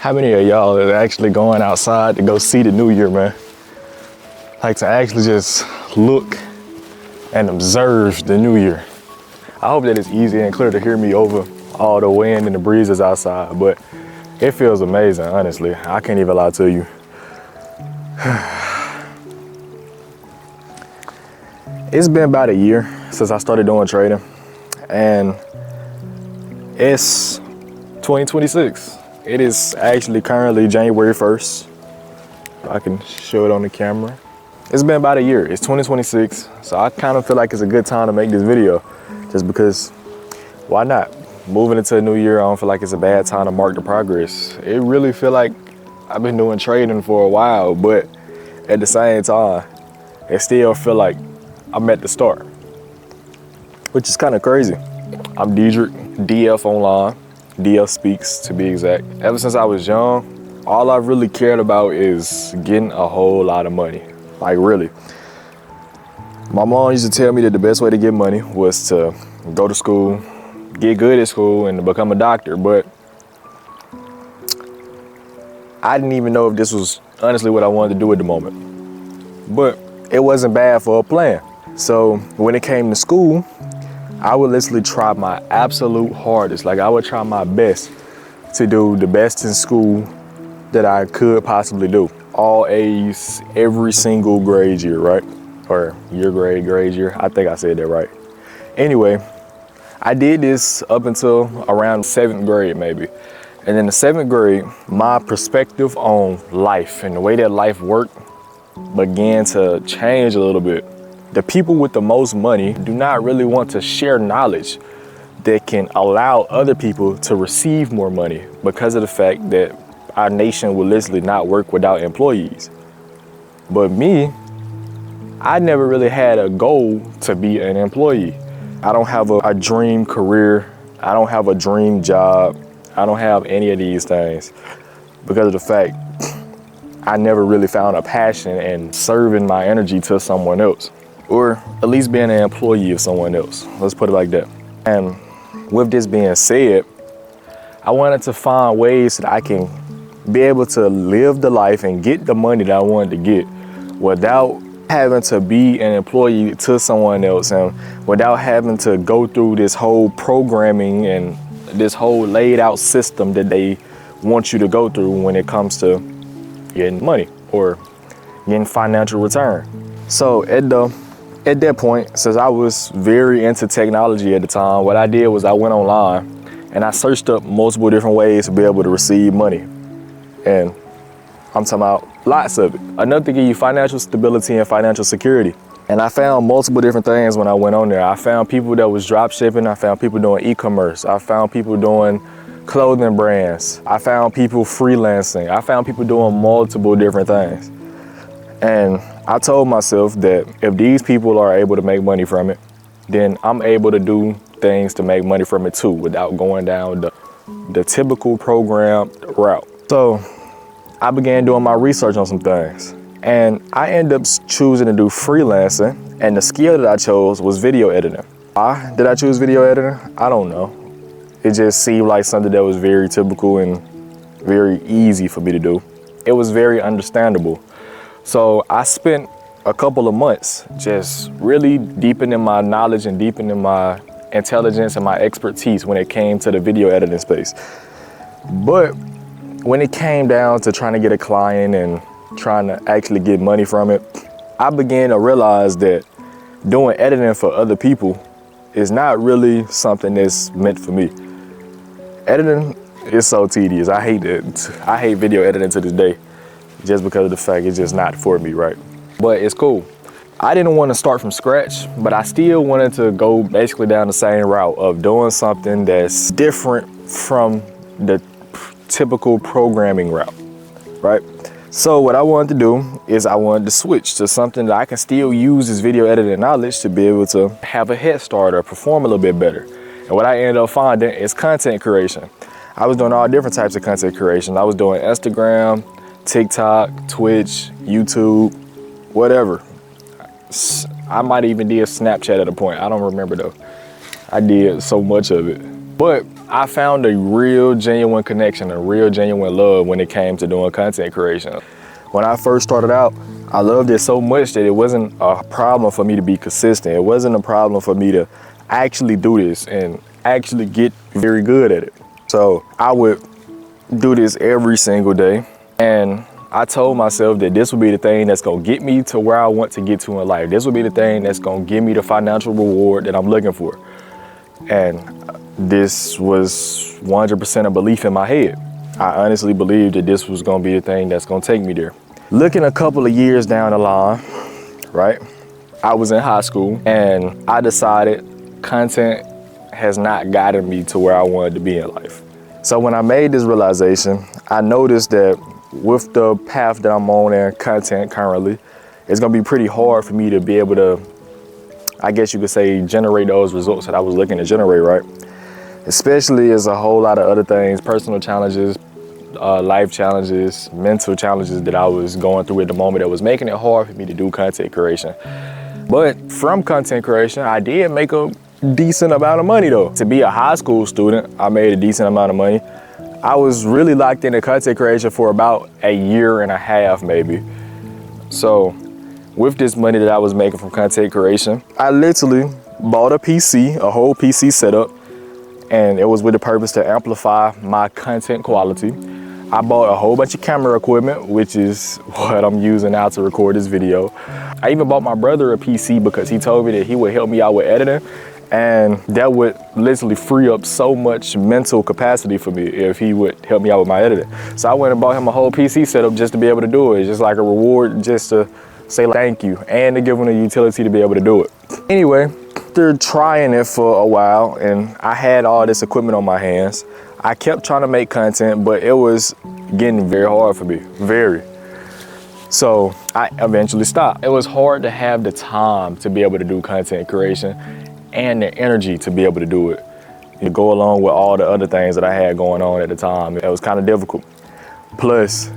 How many of y'all are actually going outside to go see the new year, man? Like to actually just look and observe the new year. I hope that it's easy and clear to hear me over all the wind and the breezes outside, but it feels amazing, honestly. I can't even lie to you. It's been about a year since I started doing trading, and it's 2026. It is actually currently January 1st. I can show it on the camera. It's been about a year. It's 2026, so I kind of feel like it's a good time to make this video, just because why not? Moving into a new year, I don't feel like it's a bad time to mark the progress. It really feel like I've been doing trading for a while, but at the same time, it still feel like I'm at the start, which is kind of crazy. I'm Diedrich, DF Online, DF Speaks to be exact. Ever since I was young, all I've really cared about is getting a whole lot of money. Like really. My mom used to tell me that the best way to get money was to go to school, get good at school, and to become a doctor, but I didn't even know if this was honestly what I wanted to do at the moment. But it wasn't bad for a plan. So when it came to school, I would literally try my absolute hardest. Like I would try my best to do the best in school that I could possibly do. All A's every single grade year, right? Or grade year. I think I said that right. Anyway, I did this up until around 7th grade maybe. And in the 7th grade, my perspective on life and the way that life worked began to change a little bit. The people with the most money do not really want to share knowledge that can allow other people to receive more money, because of the fact that our nation will literally not work without employees. But me, I never really had a goal to be an employee. I don't have a dream career. I don't have a dream job. I don't have any of these things because of the fact I never really found a passion in serving my energy to someone else, or at least being an employee of someone else. Let's put it like that. And with this being said, I wanted to find ways that I can be able to live the life and get the money that I wanted to get without having to be an employee to someone else, and without having to go through this whole programming and this whole laid out system that they want you to go through when it comes to getting money or getting financial return. So at that point, since I was very into technology at the time, what I did was I went online and I searched up multiple different ways to be able to receive money. And I'm talking about lots of it. Enough to give you financial stability and financial security. And I found multiple different things when I went on there. I found people that was drop shipping. I found people doing e-commerce. I found people doing clothing brands. I found people freelancing. I found people doing multiple different things. And I told myself that if these people are able to make money from it, then I'm able to do things to make money from it too, without going down the typical program route. So I began doing my research on some things, and I ended up choosing to do freelancing, and the skill that I chose was video editing. Why did I choose video editing? I don't know. It just seemed like something that was very typical and very easy for me to do. It was very understandable. So I spent a couple of months just really deepening my knowledge and deepening my intelligence and my expertise when it came to the video editing space. But when it came down to trying to get a client and trying to actually get money from it, I began to realize that doing editing for other people is not really something that's meant for me. Editing is so tedious. I hate it. I hate video editing to this day, just because of the fact it's just not for me, right? But it's cool. I didn't want to start from scratch, but I still wanted to go basically down the same route of doing something that's different from the typical programming route, right? So what I wanted to do is I wanted to switch to something that I can still use this video editing knowledge to be able to have a head start or perform a little bit better. And what I ended up finding is content creation. I was doing all different types of content creation. I was doing Instagram, TikTok, Twitch, YouTube, whatever. I might even did Snapchat at a point. I don't remember though. I did so much of it. But I found a real genuine connection, a real genuine love when it came to doing content creation. When I first started out, I loved it so much that it wasn't a problem for me to be consistent. It wasn't a problem for me to actually do this and actually get very good at it. So I would do this every single day, and I told myself that this would be the thing that's gonna get me to where I want to get to in life. This would be the thing that's gonna give me the financial reward that I'm looking for. And this was 100% a belief in my head. I honestly believed that this was gonna be the thing that's gonna take me there. Looking a couple of years down the line, right? I was in high school and I decided content has not gotten me to where I wanted to be in life. So when I made this realization, I noticed that with the path that I'm on in content currently, it's gonna be pretty hard for me to be able to, I guess you could say, generate those results that I was looking to generate, right? Especially as a whole lot of other things, personal challenges, life challenges, mental challenges that I was going through at the moment that was making it hard for me to do content creation. But from content creation, I did make a decent amount of money though. To be a high school student, I made a decent amount of money. I was really locked into content creation for about a year and a half maybe. So with this money that I was making from content creation, I literally bought a PC, a whole PC setup, and it was with the purpose to amplify my content quality. I bought a whole bunch of camera equipment, which is what I'm using now to record this video. I even bought my brother a PC because he told me that he would help me out with editing, and that would literally free up so much mental capacity for me if he would help me out with my editing. So I went and bought him a whole PC setup just to be able to do it, just like a reward, just to say thank you and to give him the utility to be able to do it. Anyway, after trying it for a while and I had all this equipment on my hands, I kept trying to make content, but it was getting very hard for me, very. So I eventually stopped. It was hard to have the time to be able to do content creation and the energy to be able to do it. To go along with all the other things that I had going on at the time, it was kind of difficult. Plus,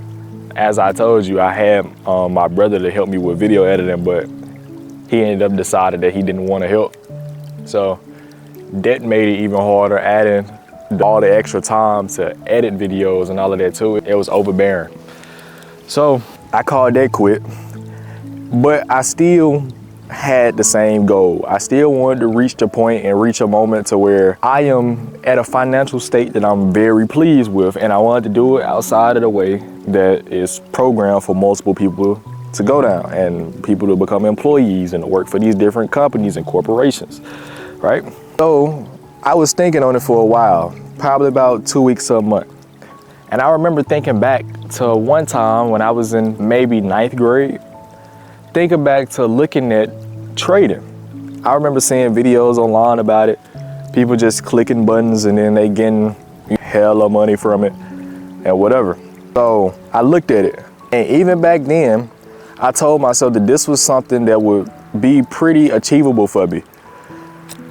as I told you, I had my brother to help me with video editing, but he ended up deciding that he didn't want to help. So that made it even harder, adding all the extra time to edit videos and all of that to it. It was overbearing. So I called that quit, but I still had the same goal. I still wanted to reach the point and reach a moment to where I am at a financial state that I'm very pleased with, and I wanted to do it outside of the way that is programmed for multiple people to go down and people to become employees and to work for these different companies and corporations, right? So I was thinking on it for a while, probably about 2 weeks to a month. And I remember thinking back to one time when I was in maybe 9th grade, thinking back to looking at trading. I remember seeing videos online about it, people just clicking buttons and then they getting hella money from it and whatever. So I looked at it, and even back then, I told myself that this was something that would be pretty achievable for me.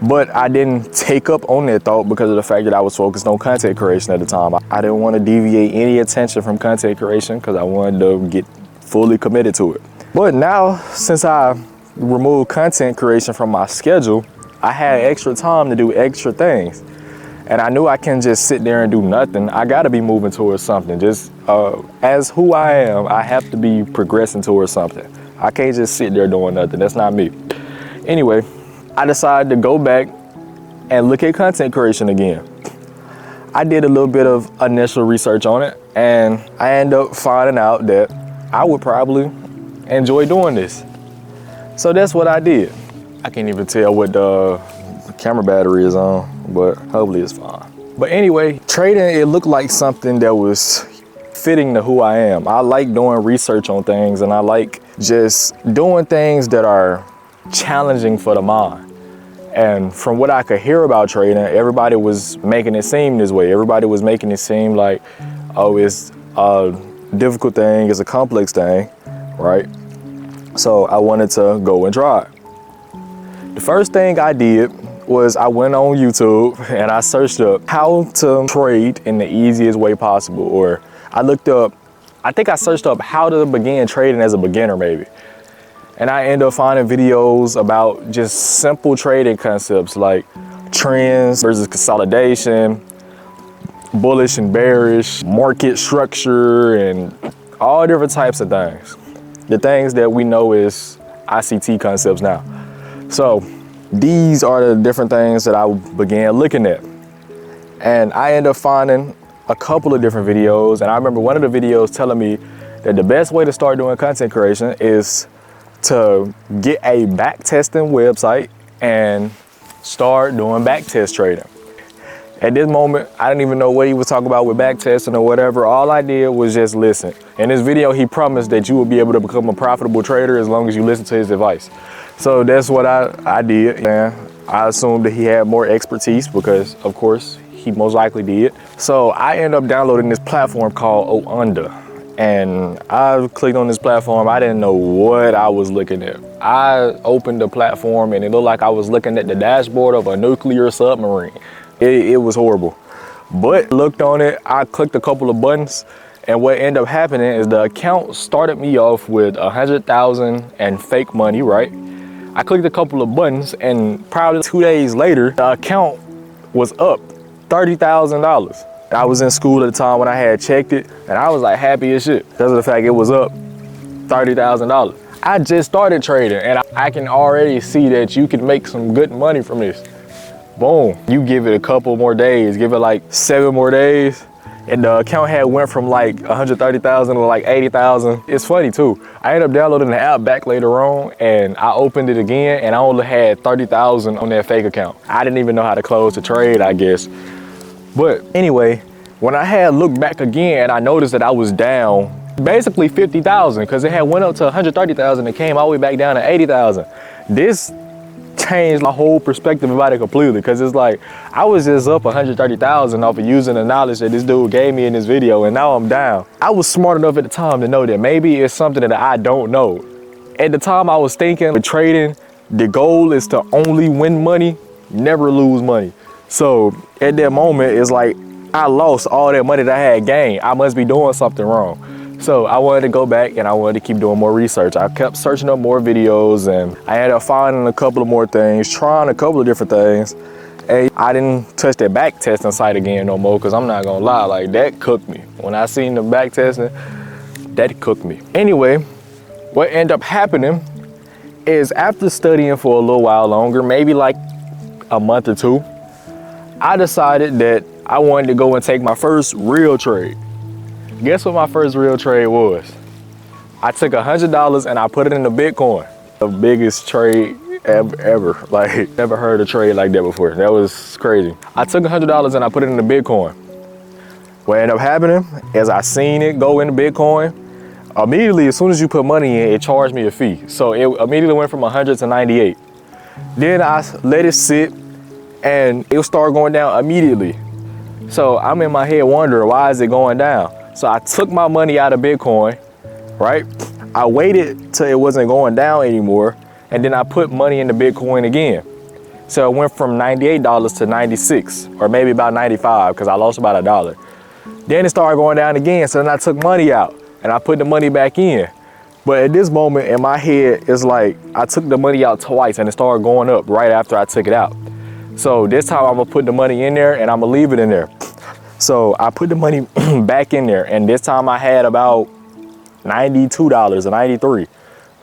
But I didn't take up on that thought because of the fact that I was focused on content creation at the time. I didn't want to deviate any attention from content creation because I wanted to get fully committed to it. But now, since I removed content creation from my schedule, I had extra time to do extra things. And I knew I can't just sit there and do nothing. I gotta be moving towards something. Just as who I am, I have to be progressing towards something. I can't just sit there doing nothing. That's not me. Anyway, I decided to go back and look at content creation again. I did a little bit of initial research on it, and I ended up finding out that I would probably enjoy doing this. So that's what I did. I can't even tell what the camera battery is on, but hopefully it's fine. But anyway, trading, it looked like something that was fitting to who I am. I like doing research on things, and I like just doing things that are challenging for the mind. And from what I could hear about trading, everybody was making it seem this way. Everybody was making it seem like, oh, it's a difficult thing, it's a complex thing, right? So I wanted to go and try it. The first thing I did was I went on YouTube and I searched up how to trade in the easiest way possible. Or I looked up, I think I searched up how to begin trading as a beginner maybe. And I ended up finding videos about just simple trading concepts like trends versus consolidation, bullish and bearish, market structure, and all different types of things. The things that we know is ICT concepts now. So these are the different things that I began looking at. And I ended up finding a couple of different videos. And I remember one of the videos telling me that the best way to start doing content creation is to get a back testing website and start doing back test trading. At this moment, I didn't even know what he was talking about with back testing or whatever. All I did was just listen. In this video, he promised that you will be able to become a profitable trader as long as you listen to his advice. So that's what I did. And I assumed that he had more expertise because, of course, he most likely did. So I ended up downloading this platform called Oanda. And I clicked on this platform. I didn't know what I was looking at. I opened the platform and it looked like I was looking at the dashboard of a nuclear submarine. It was horrible. But looked on it, I clicked a couple of buttons, and what ended up happening is the account started me off with 100,000 and fake money, right? I clicked a couple of buttons and probably 2 days later, the account was up $30,000. I was in school at the time when I had checked it, and I was like happy as shit because of the fact it was up $30,000. I just started trading, and I can already see that you can make some good money from this. Boom, you give it a couple more days, give it like 7 more days, and the account had went from like 130,000 to like 80,000. It's funny too. I ended up downloading the app back later on, and I opened it again, and I only had 30,000 on that fake account. I didn't even know how to close the trade, I guess. But anyway, when I had looked back again, I noticed that I was down basically 50,000 because it had went up to 130,000 and came all the way back down to 80,000. This changed my whole perspective about it completely, because it's like I was just up 130,000 off of using the knowledge that this dude gave me in this video, and now I'm down. I was smart enough at the time to know that maybe it's something that I don't know. At the time I was thinking with trading, the goal is to only win money, never lose money. So at that moment, it's like I lost all that money that I had gained. I must be doing something wrong. So I wanted to go back and I wanted to keep doing more research. I kept searching up more videos, and I ended up finding a couple of more things, trying a couple of different things. And I didn't touch that back testing site again no more, because I'm not gonna lie, like that cooked me. When I seen the back testing, that cooked me. Anyway, what ended up happening is after studying for a little while longer, maybe like a month or two, I decided that I wanted to go and take my first real trade. Guess what my first real trade was? I took $100 and I put it into Bitcoin. The biggest trade ever. Like, never heard a trade like that before. That was crazy. I took $100 and I put it into Bitcoin. What ended up happening is I seen it go into Bitcoin. Immediately, as soon as you put money in, it charged me a fee. So it immediately went from 100 to 98. Then I let it sit and it started going down immediately. So I'm in my head wondering, why is it going down? So I took my money out of Bitcoin, right? I waited till it wasn't going down anymore, and then I put money into Bitcoin again. So it went from $98 to 96, or maybe about 95, because I lost about $1. Then it started going down again, so then I took money out, and I put the money back in. But at this moment in my head, it's like I took the money out twice, and it started going up right after I took it out. So this time I'm gonna put the money in there, and I'm gonna leave it in there. So I put the money back in there, and this time I had about $92 or 93,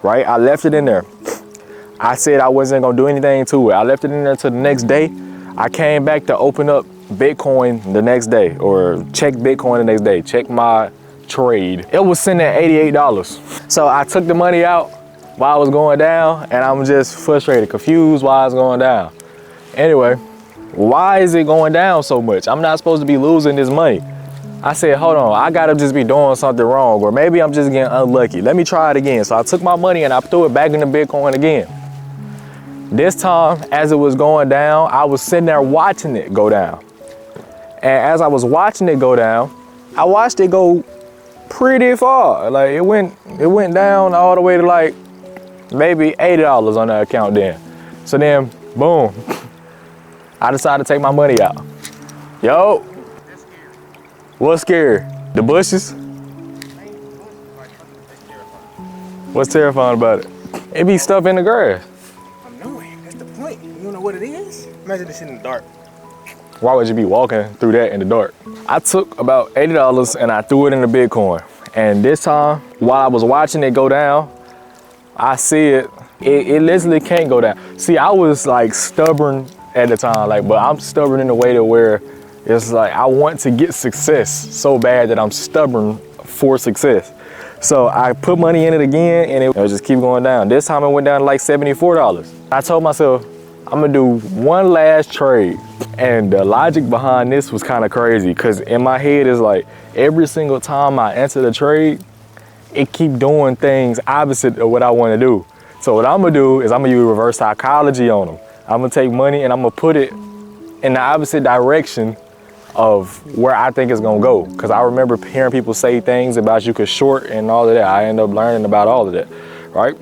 right? I left it in there. I said I wasn't gonna do anything to it. I left it in there till the next day. I came back to open up Bitcoin the next day, or check Bitcoin the next day, check my trade. It was sitting at $88. So I took the money out while it was going down, and I'm just frustrated, confused why it's going down. Anyway, why is it going down so much? I'm not supposed to be losing this money. I said, hold on, I gotta just be doing something wrong, or maybe I'm just getting unlucky. Let me try it again. So I took my money and I threw it back into Bitcoin again. This time, as it was going down, I was sitting there watching it go down. And as I was watching it go down, I watched it go pretty far. Like it went down all the way to like maybe $80 on that account then. So then, boom. I decided to take my money out. Yo, what's scary? The bushes? What's terrifying about it? It be stuff in the grass. I'm knowing, that's the point. You don't know what it is? Imagine this in the dark. Why would you be walking through that in the dark? I took about $80 and I threw it in the Bitcoin. And this time, while I was watching it go down, I see it literally can't go down. See, I was like stubborn at the time, like, but I'm stubborn in a way to where it's like I want to get success so bad that I'm stubborn for success. So I put money in it again and it just keep going down. This time it went down to like $74. I told myself, I'm gonna do one last trade. And the logic behind this was kind of crazy because in my head it's like every single time I enter the trade, it keep doing things opposite of what I want to do. So what I'm gonna do is I'm gonna use reverse psychology on them. I'm gonna take money and I'm gonna put it in the opposite direction of where I think it's gonna go. Cause I remember hearing people say things about you could short and all of that. I ended up learning about all of that, right?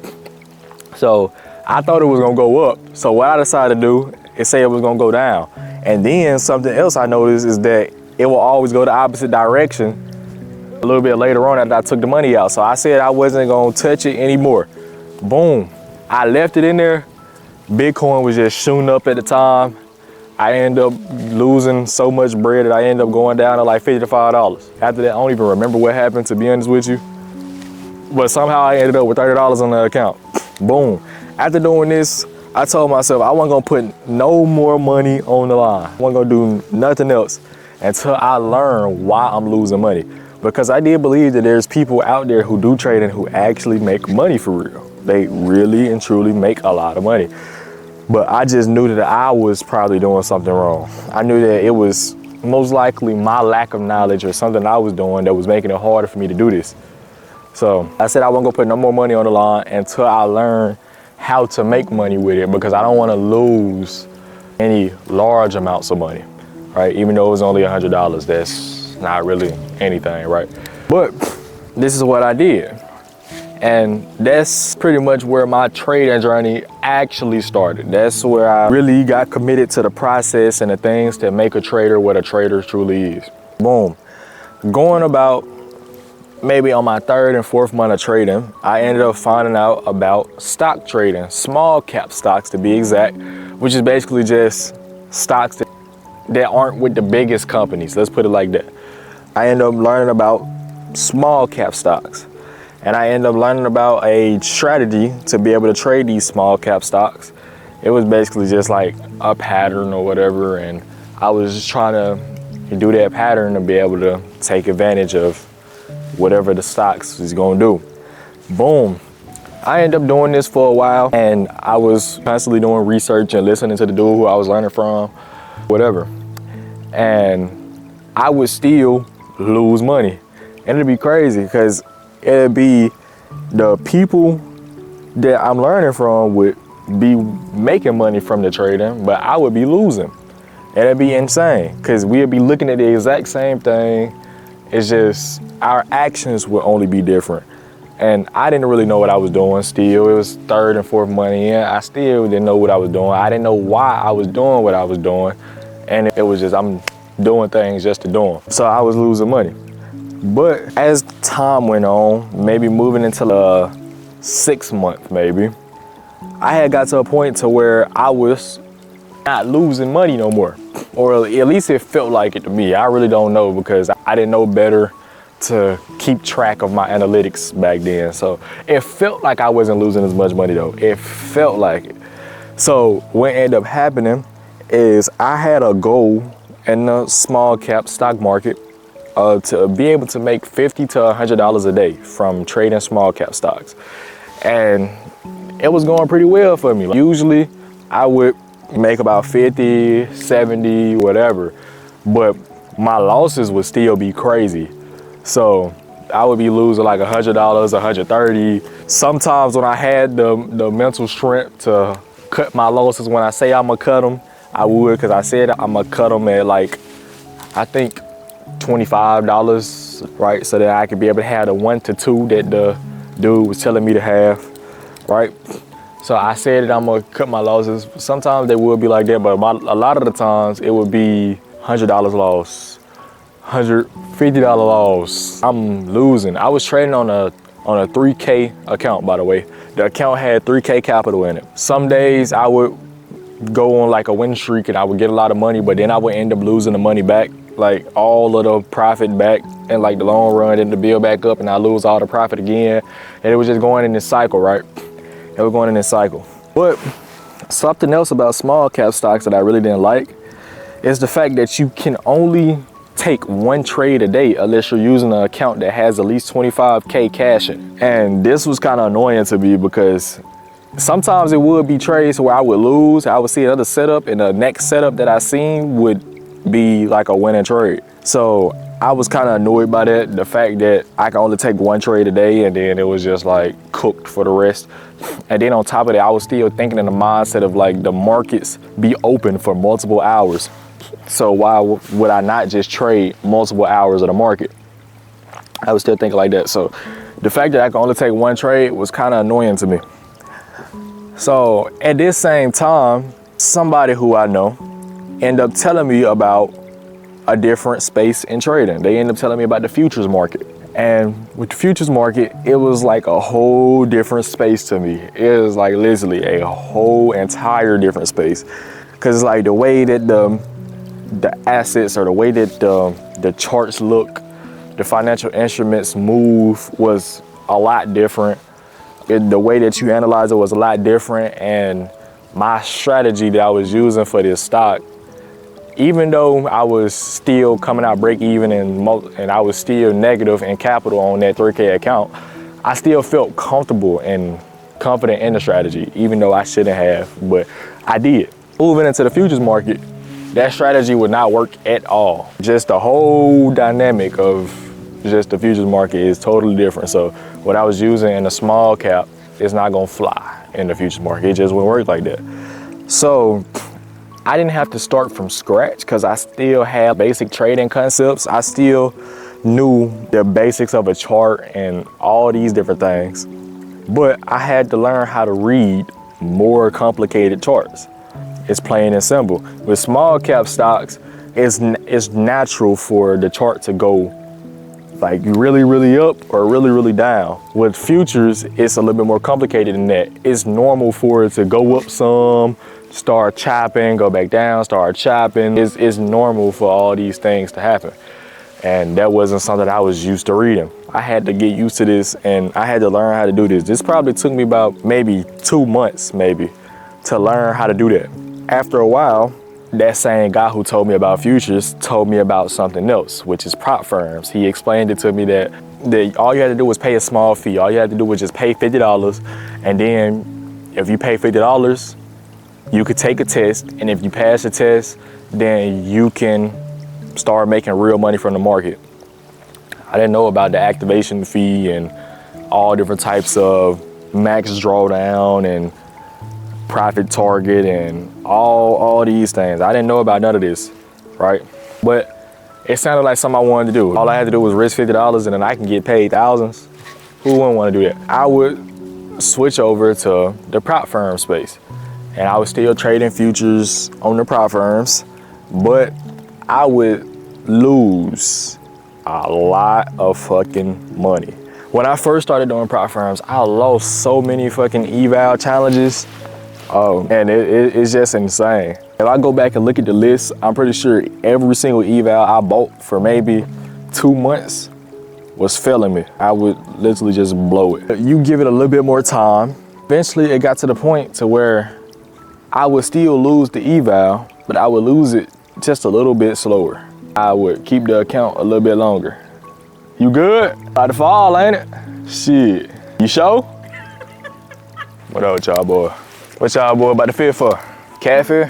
So I thought it was gonna go up. So what I decided to do is say it was gonna go down. And then something else I noticed is that it will always go the opposite direction a little bit later on after I took the money out. So I said I wasn't gonna touch it anymore. Boom, I left it in there. Bitcoin was just shooting up at the time. I ended up losing so much bread that I ended up going down to like $55. After that, I don't even remember what happened, to be honest with you. But somehow I ended up with $30 on the account. Boom. After doing this, I told myself I wasn't gonna put no more money on the line. I wasn't gonna do nothing else until I learned why I'm losing money. Because I did believe that there's people out there who do trading who actually make money for real. They really and truly make a lot of money. But I just knew that I was probably doing something wrong. I knew that it was most likely my lack of knowledge or something I was doing that was making it harder for me to do this. So I said I wasn't gonna put no more money on the line until I learned how to make money with it, because I don't wanna lose any large amounts of money, right? Even though it was only $100, that's not really anything, right? But this is what I did. And that's pretty much where my trading journey actually started. That's where I really got committed to the process and the things that make a trader what a trader truly is. Boom. Going about maybe on my third and fourth month of trading, I ended up finding out about stock trading, small cap stocks to be exact, which is basically just stocks that aren't with the biggest companies. Let's put it like that. I ended up learning about small cap stocks. And I ended up learning about a strategy to be able to trade these small cap stocks. It was basically just like a pattern or whatever. And I was just trying to do that pattern to be able to take advantage of whatever the stocks is gonna do. Boom. I ended up doing this for a while and I was constantly doing research and listening to the dude who I was learning from, whatever. And I would still lose money. And it'd be crazy because it'd be the people that I'm learning from would be making money from the trading, but I would be losing. And it'd be insane because we'd be looking at the exact same thing. It's just our actions would only be different. And I didn't really know what I was doing still. It was third and fourth month in. I still didn't know what I was doing. I didn't know why I was doing what I was doing. And it was just, I'm doing things just to do them. So I was losing money. But as time went on, maybe moving into the 6th month maybe, I had got to a point to where I was not losing money no more. Or at least it felt like it to me. I really don't know because I didn't know better to keep track of my analytics back then. So it felt like I wasn't losing as much money though. It felt like it. So what ended up happening is I had a goal in the small cap stock market to be able to make $50 to $100 a day from trading small cap stocks. And it was going pretty well for me. Usually I would make about 50, 70, whatever, but my losses would still be crazy. So I would be losing like $100, $130. Sometimes when I had the mental strength to cut my losses, when I say I'm gonna cut them, I would, because I said I'm gonna cut them at like, I think $25, right? So that I could be able to have the 1 to 2 that the dude was telling me to have, right? So I said that I'm gonna cut my losses. Sometimes they would be like that, but a lot of the times it would be $100 loss, $150 loss. I'm losing. I was trading on a 3K account, by the way. The account had 3K capital in it. Some days I would go on like a win streak and I would get a lot of money, but then I would end up losing the money back, like all of the profit back in like the long run, and to build back up and I lose all the profit again. And it was just going in this cycle, right? It was going in this cycle. But something else about small cap stocks that I really didn't like is the fact that you can only take one trade a day unless you're using an account that has at least 25K cash in. And this was kind of annoying to me because sometimes it would be trades where I would lose. I would see another setup and the next setup that I seen would be like a winning trade. So I was kind of annoyed by that, the fact that I can only take one trade a day and then it was just like cooked for the rest. And then on top of that, I was still thinking in the mindset of like the markets be open for multiple hours. So why would I not just trade multiple hours of the market? I was still thinking like that. So the fact that I can only take one trade was kind of annoying to me. So at this same time, somebody who I know ended up telling me about a different space in trading. They ended up telling me about the futures market. And with the futures market, it was like a whole different space to me. It was like literally a whole entire different space. Cause it's like the way that the assets or the way that the charts look, the financial instruments move was a lot different. The way that you analyze it was a lot different. And my strategy that I was using for this stock, even though I was still coming out break even and I was still negative in capital on that 3K account, I still felt comfortable and confident in the strategy, even though I shouldn't have, but I did. Moving into the futures market, that strategy would not work at all. Just the whole dynamic of just the futures market is totally different. So what I was using in a small cap is not gonna fly in the futures market. It just wouldn't work like that. So I didn't have to start from scratch because I still had basic trading concepts. I still knew the basics of a chart and all these different things. But I had to learn how to read more complicated charts. It's plain and simple. With small cap stocks, it's natural for the chart to go like really, really up or really, really down. With futures, it's a little bit more complicated than that. It's normal for it to go up some, start chopping, go back down, start chopping. It's normal for all these things to happen. And that wasn't something I was used to reading. I had to get used to this and I had to learn how to do this. This probably took me about maybe 2 months to learn how to do that. After a while, that same guy who told me about futures told me about something else, which is prop firms. He explained it to me that all you had to do was pay a small fee. All you had to do was just pay $50. And then if you pay $50, you could take a test. And if you pass the test, then you can start making real money from the market. I didn't know about the activation fee and all different types of max drawdown and profit target and all these things. I didn't know about none of this, right? But it sounded like something I wanted to do. All I had to do was risk $50 and then I can get paid thousands. Who wouldn't want to do that? I would switch over to the prop firm space. And I was still trading futures on the prop firms, but I would lose a lot of fucking money. When I first started doing prop firms, I lost so many fucking eval challenges. And it's just insane. If I go back and look at the list, I'm pretty sure every single eval I bought for maybe 2 months was failing me. I would literally just blow it. You give it a little bit more time. Eventually it got to the point to where I would still lose the eval, but I would lose it just a little bit slower. I would keep the account a little bit longer. You good? About to fall, ain't it? Shit. You sure? What up, y'all boy? What y'all boy about to fear for? Cat fear?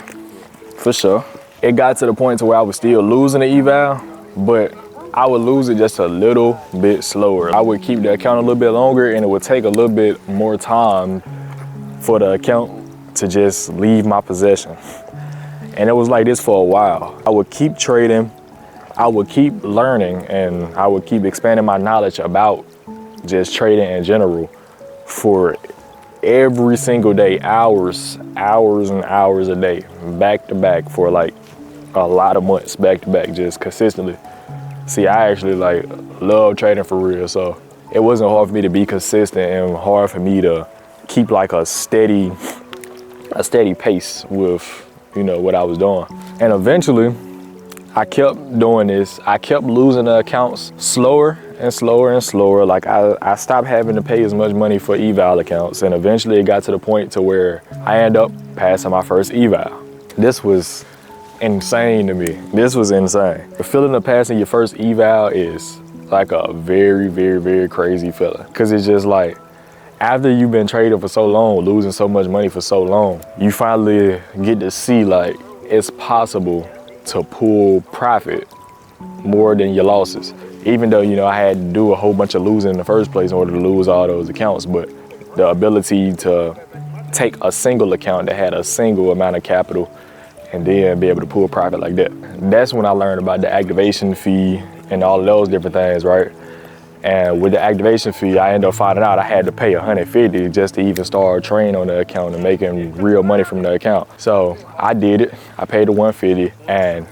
For sure. It got to the point to where I was still losing the eval, but I would lose it just a little bit slower. I would keep the account a little bit longer and it would take a little bit more time for the account to just leave my possession. And it was like this for a while. I would keep trading, I would keep learning, and I would keep expanding my knowledge about just trading in general for every single day, hours and hours a day, back to back for like a lot of months, back to back, just consistently. See, I actually like love trading for real, so it wasn't hard for me to be consistent and hard for me to keep like a steady a steady pace with, you know, what I was doing. And eventually I kept doing this. I kept losing the accounts slower and slower and slower. Like I stopped having to pay as much money for eval accounts, and eventually it got to the point to where I ended up passing my first eval. This was insane to me. This was insane. The feeling of passing your first eval is like a very, very, very crazy feeling. Cause it's just like, after you've been trading for so long, losing so much money for so long, you finally get to see like it's possible to pull profit more than your losses. Even though, you know, I had to do a whole bunch of losing in the first place in order to lose all those accounts, but the ability to take a single account that had a single amount of capital and then be able to pull profit like that. That's when I learned about the activation fee and all of those different things, right? And with the activation fee, I ended up finding out I had to pay $150 just to even start trading on the account and making real money from the account. So I did it. I paid the $150, and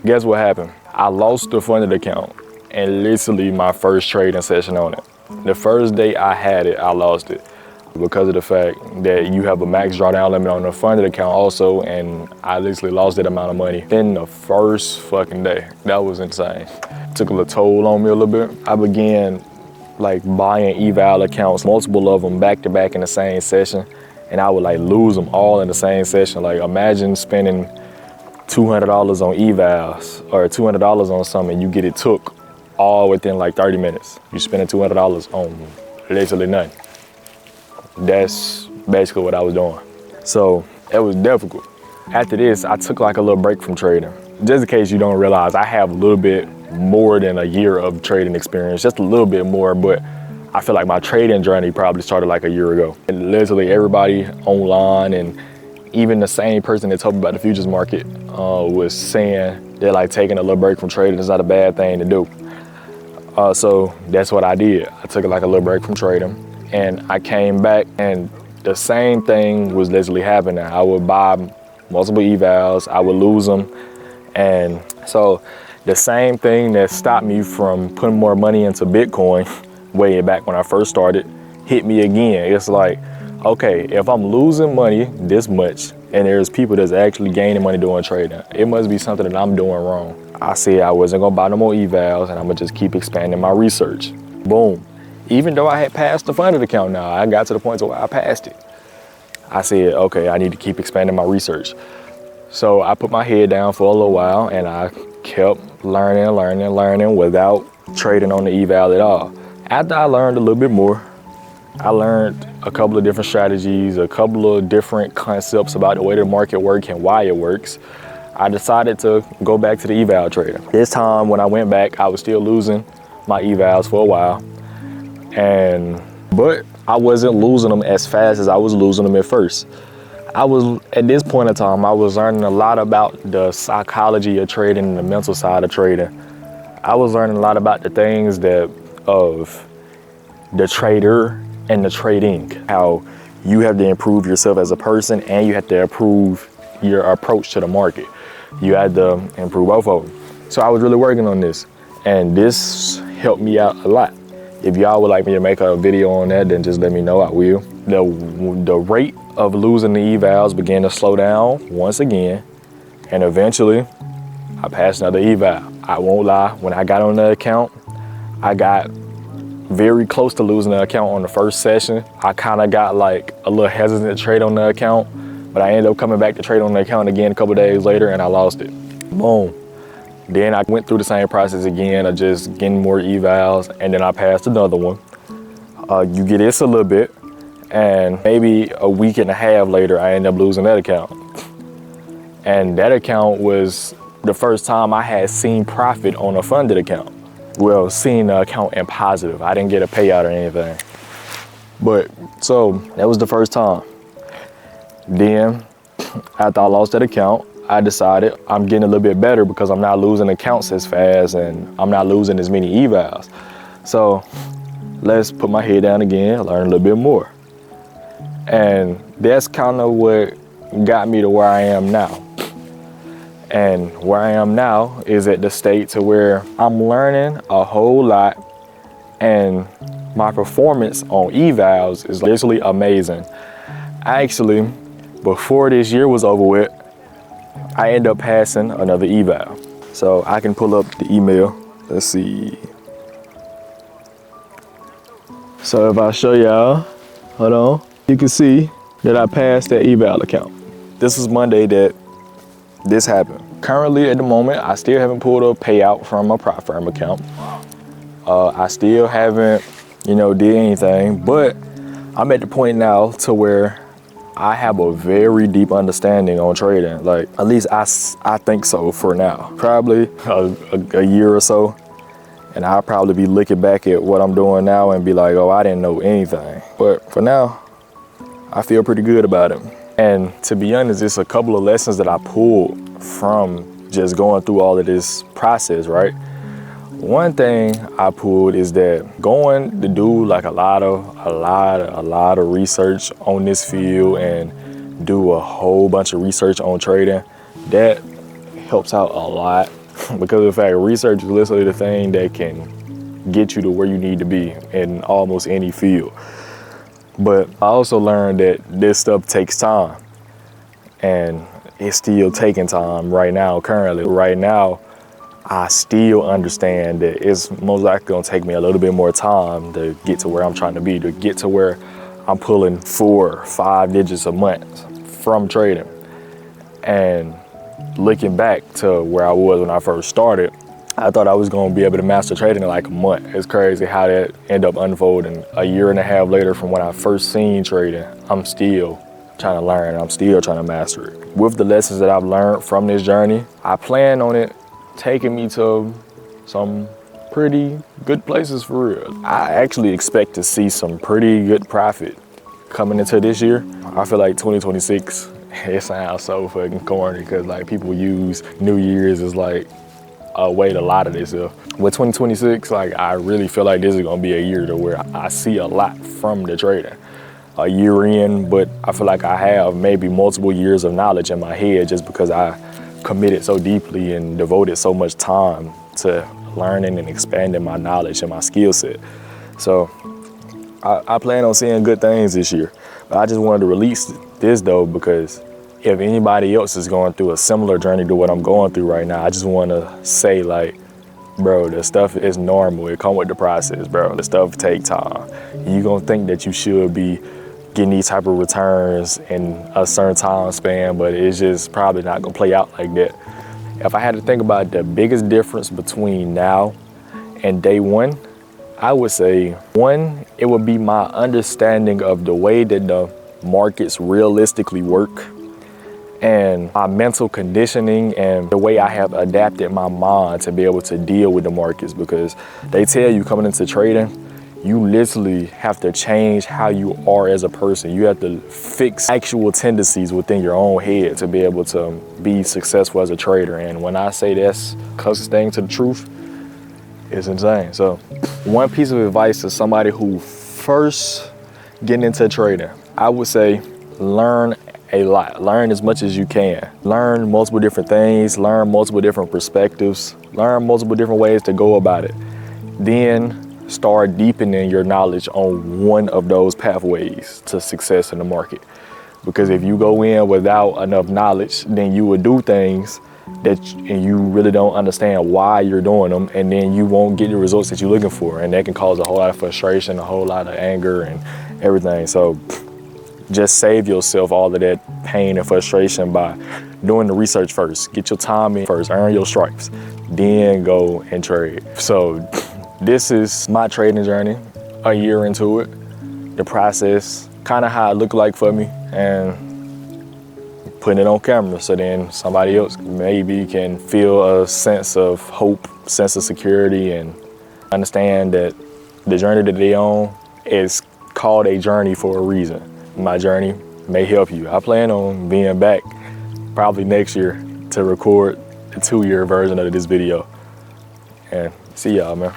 guess what happened? I lost the funded account and literally my first trading session on it. The first day I had it, I lost it because of the fact that you have a max drawdown limit on the funded account also, and I literally lost that amount of money in the first fucking day. That was insane. Took a little toll on me a little bit. I began like buying eval accounts, multiple of them back to back in the same session, and I would like lose them all in the same session. Like imagine spending $200 on evals or $200 on something and you get it took all within like 30 minutes. You spending $200 on literally nothing. That's basically what I was doing. So it was difficult. After this, I took like a little break from trading. Just in case you don't realize, I have a little bit more than a year of trading experience, just a little bit more, but I feel like my trading journey probably started like a year ago. And literally everybody online and even the same person that told me about the futures market was saying they're like taking a little break from trading is not a bad thing to do. So that's what I did. I took like a little break from trading and I came back and the same thing was literally happening. I would buy multiple evals, I would lose them. And so the same thing that stopped me from putting more money into Bitcoin way back when I first started hit me again. It's like, okay, if I'm losing money this much and there's people that's actually gaining money doing trading, it must be something that I'm doing wrong. I said I wasn't gonna buy no more evals and I'm gonna just keep expanding my research. Boom. Even though I had passed the funded account now, I got to the point to where I passed it. I said, okay, I need to keep expanding my research. So I put my head down for a little while and I kept learning without trading on the eval at all. After I learned a little bit more, I learned a couple of different strategies, a couple of different concepts about the way the market works and why it works. I decided to go back to the eval trading. This time when I went back, I was still losing my evals for a while. But I wasn't losing them as fast as I was losing them at first. At this point in time, I was learning a lot about the psychology of trading and the mental side of trading. I was learning a lot about the things of the trader and the trading, how you have to improve yourself as a person and you have to improve your approach to the market. You had to improve both of them. So I was really working on this and this helped me out a lot. If y'all would like me to make a video on that, then just let me know, I will. The rate of losing the evals began to slow down once again, and eventually I passed another eval. I won't lie, when I got on the account, I got very close to losing the account on the first session. I kind of got like a little hesitant to trade on the account, but I ended up coming back to trade on the account again a couple days later and I lost it. Boom. Then I went through the same process again of just getting more evals, and then I passed another one. You get this a little bit, and maybe a week and a half later, I ended up losing that account. And that account was the first time I had seen profit on a funded account. Well, seeing the account in positive. I didn't get a payout or anything. But, so that was the first time. Then, after I lost that account, I decided I'm getting a little bit better because I'm not losing accounts as fast and I'm not losing as many evals. So let's put my head down again, learn a little bit more. And that's kind of what got me to where I am now. And where I am now is at the state to where I'm learning a whole lot and my performance on evals is literally amazing. Actually, before this year was over with, I ended up passing another eval. So I can pull up the email. Let's see. So if I show y'all, hold on, you can see that I passed that eval account. This was Monday that this happened. Currently at the moment, I still haven't pulled a payout from my prop firm account. I still haven't, did anything, but I'm at the point now to where I have a very deep understanding on trading. Like, at least I think so for now. Probably a year or so, and I'll probably be looking back at what I'm doing now and be like, oh, I didn't know anything. But for now, I feel pretty good about it. And to be honest, it's a couple of lessons that I pulled from just going through all of this process, right? One thing I pulled is that going to do like a lot of research on this field and do a whole bunch of research on trading, that helps out a lot because of the fact research is literally the thing that can get you to where you need to be in almost any field. But I also learned that this stuff takes time, and it's still taking time right now, currently. Right now, I still understand that it's most likely gonna take me a little bit more time to get to where I'm trying to be, to get to where I'm pulling 4 or 5 digits a month from trading. And looking back to where I was when I first started, I thought I was gonna be able to master trading in like a month. It's crazy how that ended up unfolding. A year and a half later from when I first seen trading, I'm still trying to learn, I'm still trying to master it. With the lessons that I've learned from this journey, I plan on it taking me to some pretty good places for real. I actually expect to see some pretty good profit coming into this year. I feel like 2026, it sounds so fucking corny because like people use New Year's as like a way to lie to themselves. With 2026, like I really feel like this is gonna be a year to where I see a lot from the trading. A year in, but I feel like I have maybe multiple years of knowledge in my head just because I committed so deeply and devoted so much time to learning and expanding my knowledge and my skill set. So I plan on seeing good things this year. But I just wanted to release this though, because if anybody else is going through a similar journey to what I'm going through right now, I just want to say like, bro, the stuff is normal. It comes with the process, bro. The stuff take time. You gonna think that you should be getting these type of returns in a certain time span, but it's just probably not gonna play out like that. If I had to think about the biggest difference between now and day one, I would say, one, it would be my understanding of the way that the markets realistically work and my mental conditioning and the way I have adapted my mind to be able to deal with the markets, because they tell you coming into trading, you literally have to change how you are as a person. You have to fix actual tendencies within your own head to be able to be successful as a trader. And when I say that's closest thing to the truth, it's insane. So one piece of advice to somebody who first getting into trading, I would say learn a lot. Learn as much as you can. Learn multiple different things, learn multiple different perspectives, learn multiple different ways to go about it. Then start deepening your knowledge on one of those pathways to success in the market. Because if you go in without enough knowledge, then you would do things and you really don't understand why you're doing them, and then you won't get the results that you're looking for. And that can cause a whole lot of frustration, a whole lot of anger and everything. So just save yourself all of that pain and frustration by doing the research first. Get your time in first, earn your stripes, then go and trade. So this is my trading journey, a year into it, the process, kind of how it looked like for me, and putting it on camera so then somebody else maybe can feel a sense of hope, sense of security, and understand that the journey that they on is called a journey for a reason. My journey may help you. I plan on being back probably next year to record the 2-year version of this video. And see y'all, man.